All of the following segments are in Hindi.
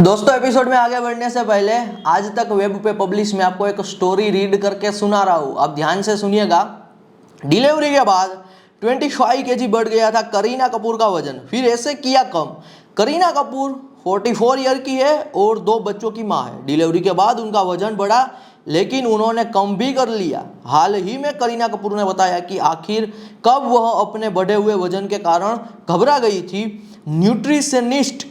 दोस्तों एपिसोड में आगे बढ़ने से पहले आज तक वेब पे पब्लिश में आपको एक स्टोरी रीड करके सुना रहा हूँ। आप ध्यान से सुनिएगा। डिलीवरी के बाद 25 kg बढ़ गया था करीना कपूर का वजन, फिर ऐसे किया कम। करीना कपूर 44 ईयर की है और 2 बच्चों की माँ है। डिलीवरी के बाद उनका वजन बढ़ा लेकिन उन्होंने कम भी कर लिया। हाल ही में करीना कपूर ने बताया कि आखिर कब वह अपने बढ़े हुए वजन के कारण घबरा गई थी। न्यूट्रिशनिस्ट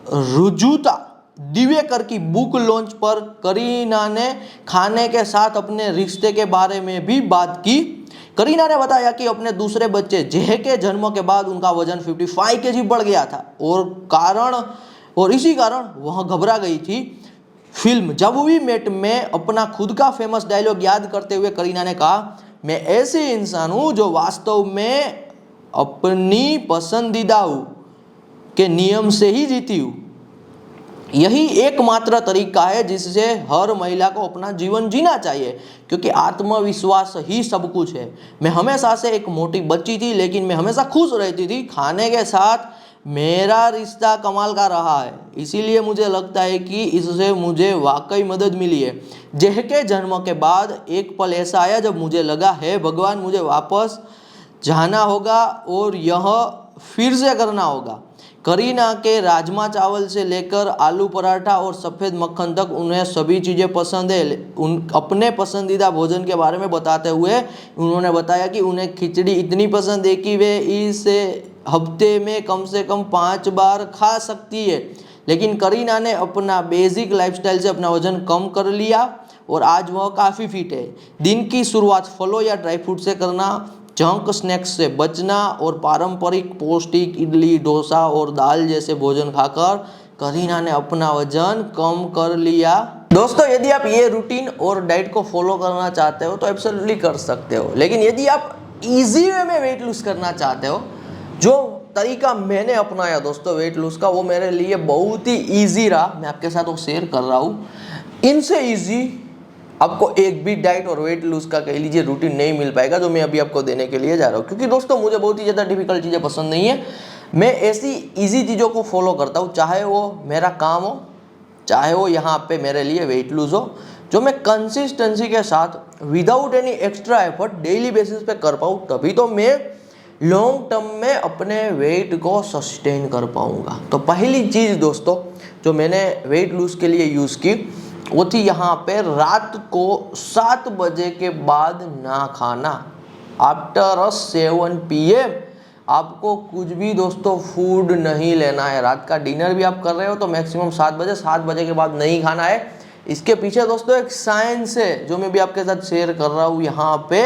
रुजुता दिवेकर की बुक लॉन्च पर करीना ने खाने के साथ अपने रिश्ते के बारे में भी बात की। करीना ने बताया कि अपने दूसरे बच्चे जय के जन्म के बाद उनका वजन 55 kg बढ़ गया था और इसी कारण वह घबरा गई थी। फिल्म जब वी मेट में अपना खुद का फेमस डायलॉग याद करते हुए करीना ने कहा, मैं ऐसे इंसान हूँ जो वास्तव में अपनी पसंदीदा के नियम से ही जीती हूँ। यही एकमात्र तरीका है जिससे हर महिला को अपना जीवन जीना चाहिए, क्योंकि आत्मविश्वास ही सब कुछ है। मैं हमेशा से एक मोटी बच्ची थी लेकिन मैं हमेशा खुश रहती थी। खाने के साथ मेरा रिश्ता कमाल का रहा है, इसीलिए मुझे लगता है कि इससे मुझे वाकई मदद मिली है। जय के जन्म के बाद एक पल ऐसा आया जब मुझे लगा है भगवान, मुझे वापस जाना होगा और यह फिर से करना होगा। करीना के राजमा चावल से लेकर आलू पराठा और सफ़ेद मक्खन तक उन्हें सभी चीज़ें पसंद है। अपने पसंदीदा भोजन के बारे में बताते हुए उन्होंने बताया कि उन्हें खिचड़ी इतनी पसंद है कि वे इसे हफ्ते में कम से कम 5 बार खा सकती है। लेकिन करीना ने अपना बेसिक लाइफस्टाइल से अपना वजन कम कर लिया और आज वह काफ़ी फिट है। दिन की शुरुआत फलों या ड्राई फ्रूट से करना, जंक स्नैक्स से बचना और पारंपरिक पौष्टिक इडली, डोसा और दाल जैसे भोजन खाकर करीना ने अपना वजन कम कर लिया। दोस्तों यदि आप ये रूटीन और डाइट को फॉलो करना चाहते हो तो एब्सोल्युटली कर सकते हो, लेकिन यदि आप इजी वे में वेट लूज करना चाहते हो, जो तरीका मैंने अपनाया दोस्तों वेट लूज का, वो मेरे लिए बहुत ही ईजी रहा। मैं आपके साथ वो शेयर कर रहा हूँ। इनसे ईजी आपको एक भी डाइट और वेट लूज का कह लीजिए रूटीन नहीं मिल पाएगा जो मैं अभी आपको देने के लिए जा रहा हूँ, क्योंकि दोस्तों मुझे बहुत ही ज़्यादा डिफिकल्ट चीज़ें पसंद नहीं है। मैं ऐसी इजी चीज़ों को फॉलो करता हूँ, चाहे वो मेरा काम हो, चाहे वो यहाँ पे मेरे लिए वेट लूज हो, जो मैं कंसिस्टेंसी के साथ without any extra effort daily basis पे कर पाऊँ, तभी तो मैं लॉन्ग टर्म में अपने वेट को सस्टेन कर पाऊँगा। तो पहली चीज़ दोस्तों जो मैंने वेट लूज के लिए यूज़ की वो थी यहाँ पे रात को 7 बजे के बाद ना खाना। आफ्टर 7 PM आपको कुछ भी दोस्तों फूड नहीं लेना है। रात का डिनर भी आप कर रहे हो तो मैक्सिमम 7 बजे के बाद नहीं खाना है। इसके पीछे दोस्तों एक साइंस है जो मैं भी आपके साथ शेयर कर रहा हूँ। यहाँ पे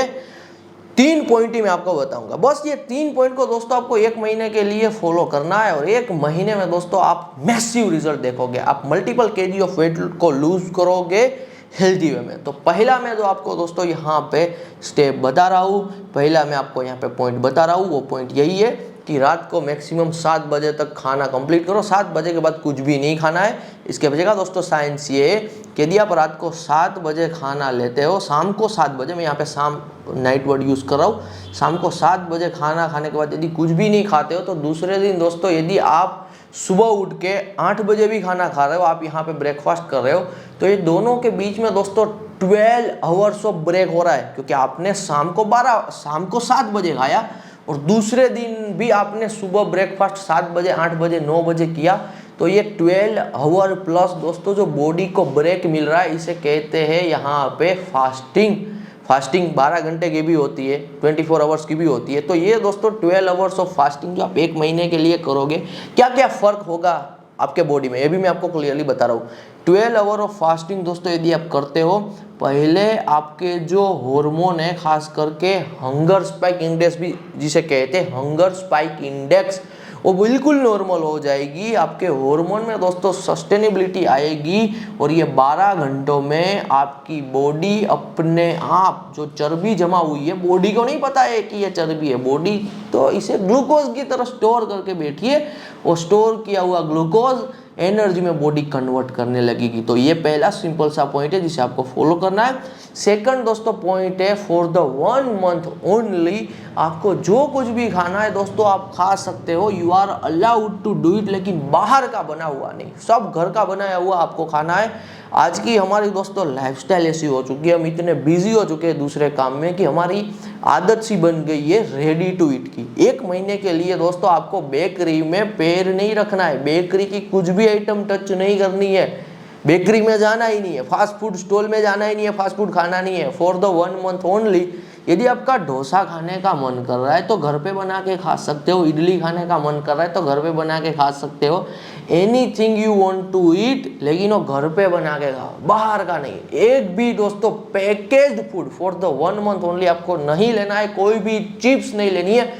3 पॉइंट ही मैं आपको बताऊंगा। बस ये 3 पॉइंट को दोस्तों आपको 1 महीने के लिए फॉलो करना है और 1 महीने में दोस्तों आप मैसिव रिजल्ट देखोगे। आप मल्टीपल केजी ऑफ वेट को लूज करोगे हेल्दी वे में। तो पहला मैं जो आपको दोस्तों यहाँ पे स्टेप बता रहा हूँ, पहला मैं आपको यहाँ पे पॉइंट बता रहा हूँ, वो पॉइंट यही है कि रात को मैक्सिमम 7 बजे तक खाना कंप्लीट करो। 7 बजे के बाद कुछ भी नहीं खाना है। इसके वजह का दोस्तों साइंस ये है कि यदि आप रात को 7 बजे खाना लेते हो, शाम को 7 बजे, मैं यहाँ पे शाम नाइट वर्ड यूज़ कर रहा हूँ, शाम को 7 बजे खाना खाने के बाद यदि कुछ भी नहीं खाते हो तो दूसरे दिन दोस्तों यदि आप सुबह उठ के 8 बजे भी खाना खा रहे हो, आप यहाँ पे ब्रेकफास्ट कर रहे हो, तो ये दोनों के बीच में दोस्तों 12 आवर्स ऑफ ब्रेक हो रहा है, क्योंकि आपने शाम को 7 बजे खाया और दूसरे दिन भी आपने सुबह ब्रेकफास्ट 7 बजे, 8 बजे, 9 बजे किया। तो ये 12 आवर प्लस दोस्तों जो बॉडी को ब्रेक मिल रहा है, इसे कहते हैं यहाँ पे फास्टिंग 12 घंटे की भी होती है, 24 आवर्स की भी होती है। तो ये दोस्तों 12 आवर्स ऑफ फास्टिंग जो आप 1 महीने के लिए करोगे, क्या क्या फ़र्क होगा आपके बॉडी में, ये भी मैं आपको क्लियरली बता रहा हूँ। 12 आवर ऑफ फास्टिंग दोस्तों यदि आप करते हो, पहले आपके जो हार्मोन है, खास करके हंगर स्पाइक इंडेक्स भी जिसे कहते हैं हंगर स्पाइक इंडेक्स, वो बिल्कुल नॉर्मल हो जाएगी। आपके हार्मोन में दोस्तों सस्टेनेबिलिटी आएगी और ये 12 घंटों में आपकी बॉडी अपने आप जो चर्बी जमा हुई है, बॉडी को नहीं पता है कि ये चर्बी है, बॉडी तो इसे ग्लूकोज की तरह स्टोर करके बैठी है और स्टोर किया हुआ ग्लूकोज एनर्जी में बॉडी कन्वर्ट करने लगेगी। तो ये पहला सिंपल सा पॉइंट है जिसे आपको फॉलो करना है। सेकंड दोस्तों पॉइंट है, फॉर द 1 मंथ ओनली आपको जो कुछ भी खाना है दोस्तों आप खा सकते हो, you are allowed to do it, लेकिन बाहर का बना हुआ नहीं, सब घर का बनाया हुआ आपको खाना है। आज की हमारी दोस्तों लाइफस्टाइल ऐसी हो चुकी है, हम इतने बिजी हो चुके हैं दूसरे काम में कि हमारी आदत सी बन गई है रेडी टू ईट की। 1 महीने के लिए दोस्तों आपको बेकरी में पैर नहीं रखना है, बेकरी की कुछ भी आइटम टच नहीं करनी है, बेकरी में जाना ही नहीं है, फास्ट फूड स्टॉल में जाना ही नहीं है, फास्ट फूड खाना नहीं है। फॉर द 1 मंथ ओनली यदि आपका डोसा खाने का मन कर रहा है तो घर पे बना के खा सकते हो, इडली खाने का मन कर रहा है तो घर पे बना के खा सकते हो, anything you want to eat, लेकिन वो घर पे बना के खाओ, बाहर का नहीं। एक भी दोस्तों packaged food for the 1 month only आपको नहीं लेना है, कोई भी चिप्स नहीं लेनी है।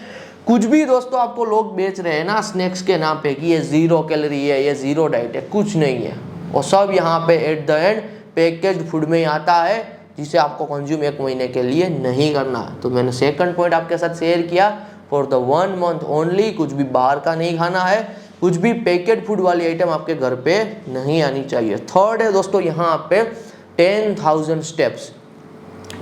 कुछ भी दोस्तों आपको लोग बेच रहे हैं ना स्नैक्स के नाम पे कि ये 0 कैलोरी है, ये 0 डाइट है, कुछ नहीं है, और सब यहाँ पे at the end packaged food में ही आता है जिसे आपको कंज्यूम 1 महीने के लिए नहीं करना। तो मैंने सेकंड पॉइंट आपके साथ शेयर किया, फॉर द 1 मंथ ओनली कुछ भी बाहर का नहीं खाना है, कुछ भी पैकेट फूड वाली आइटम आपके घर पे नहीं आनी चाहिए। थर्ड है दोस्तों यहाँ पे 10,000 स्टेप्स।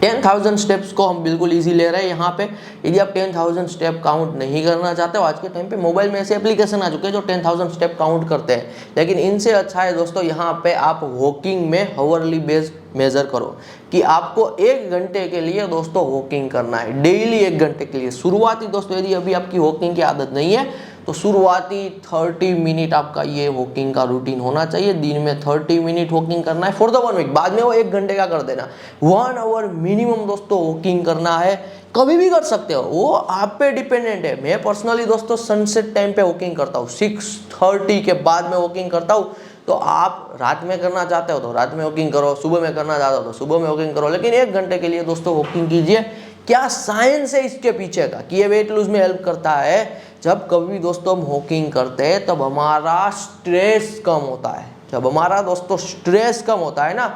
10,000 स्टेप्स को हम बिल्कुल इजी ले रहे हैं यहाँ पे। यदि आप 10,000 स्टेप काउंट नहीं करना चाहते हो, आज के टाइम पे मोबाइल में ऐसे एप्लीकेशन आ चुके हैं जो 10,000 स्टेप काउंट करते हैं, लेकिन इनसे अच्छा है दोस्तों यहाँ पे आप वॉकिंग में हावरली बेस्ड मेजर करो कि आपको 1 घंटे के लिए दोस्तों वॉकिंग करना है, डेली 1 घंटे के लिए। शुरुआती दोस्तों यदि अभी आपकी वॉकिंग की आदत नहीं है तो शुरुआती 30 मिनट आपका ये वॉकिंग का रूटीन होना चाहिए। दिन में 30 मिनट वॉकिंग करना है फॉर द 1 वीक, बाद में वो 1 घंटे का कर देना। 1 आवर मिनिमम दोस्तों वॉकिंग करना है, कभी भी कर सकते हो, वो आप पे डिपेंडेंट है। मैं पर्सनली दोस्तों सनसेट टाइम पे वॉकिंग करता हूँ, 6:30 के बाद में वॉकिंग करता हूँ। तो आप रात में करना चाहते हो तो रात में वॉकिंग करो, सुबह में करना चाहते हो तो सुबह में वॉकिंग करो, लेकिन 1 घंटे के लिए दोस्तों वॉकिंग कीजिए। क्या साइंस है इसके पीछे का कि ये वेट लूज में हेल्प करता है। जब कभी दोस्तों हम वॉकिंग करते हैं तब हमारा स्ट्रेस कम होता है, जब हमारा दोस्तों स्ट्रेस कम होता है ना,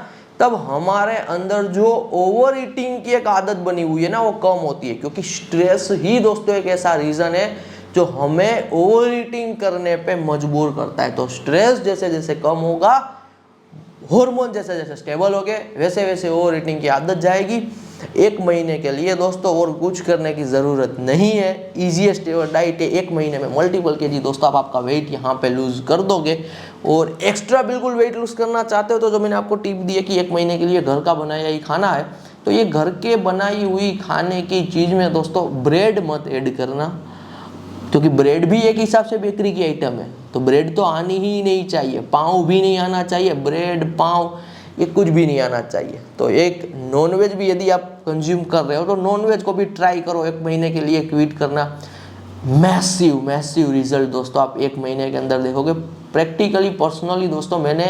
तब हमारे अंदर जो ओवर ईटिंग की एक आदत बनी हुई है ना वो कम होती है, क्योंकि स्ट्रेस ही दोस्तों एक ऐसा रीजन है जो हमें ओवर ईटिंग करने पे मजबूर करता है। तो स्ट्रेस जैसे जैसे कम होगा, हार्मोन जैसे जैसे स्टेबल हो गए, वैसे वैसे ओवर ईटिंग की आदत जाएगी। 1 महीने के लिए दोस्तों और कुछ करने की ज़रूरत नहीं है, ईजीएस्ट डाइट है। 1 महीने में मल्टीपल केजी दोस्तों आप आपका वेट यहाँ पे लूज कर दोगे। और एक्स्ट्रा बिल्कुल वेट लूज करना चाहते हो तो जो मैंने आपको टिप दी है कि 1 महीने के लिए घर का बनाया ही खाना है, तो ये घर के बनाई हुई खाने की चीज़ में दोस्तों ब्रेड मत ऐड करना, क्योंकि ब्रेड भी एक हिसाब से बेकरी की आइटम है, तो ब्रेड तो आनी ही नहीं चाहिए, पाव भी नहीं आना चाहिए, ब्रेड पाव ये कुछ भी नहीं आना चाहिए। तो एक नॉनवेज भी यदि आप कंज्यूम कर रहे हो तो नॉनवेज को भी ट्राई करो 1 महीने के लिए क्विट करना। मैसिव रिजल्ट दोस्तों आप 1 महीने के अंदर देखोगे। प्रैक्टिकली पर्सनली दोस्तों मैंने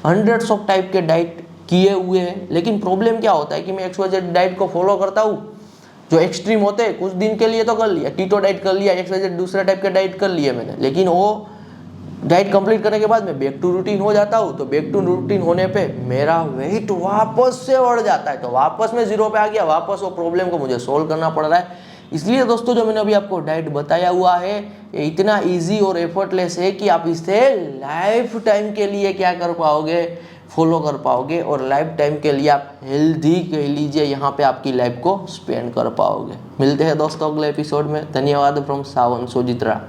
हंड्रेड्स ऑफ टाइप के डाइट किए हुए हैं, लेकिन प्रॉब्लम क्या होता है कि मैं XYZ डाइट को फॉलो करता हूँ जो एक्सट्रीम होते हैं, कुछ दिन के लिए तो कर लिया, कीटो डाइट कर लिया, XYZ दूसरा टाइप के डाइट कर लिए मैंने, लेकिन वो डाइट कंप्लीट करने के बाद मैं बैक टू रूटीन हो जाता हूँ। तो बैक टू रूटीन होने पे मेरा वेट वापस से बढ़ जाता है, तो वापस में 0 पे आ गया, वापस वो प्रॉब्लम को मुझे सोल्व करना पड़ रहा है। इसलिए दोस्तों जो मैंने अभी आपको डाइट बताया हुआ है ये इतना इजी और एफर्टलेस है कि आप इसे लाइफ टाइम के लिए क्या कर पाओगे, फॉलो कर पाओगे, और लाइफ टाइम के लिए आप हेल्दी कह लीजिए यहाँ पे आपकी लाइफ को स्पेंड कर पाओगे। मिलते हैं दोस्तों अगले एपिसोड में। धन्यवाद फ्रॉम सावन सोजित्रा।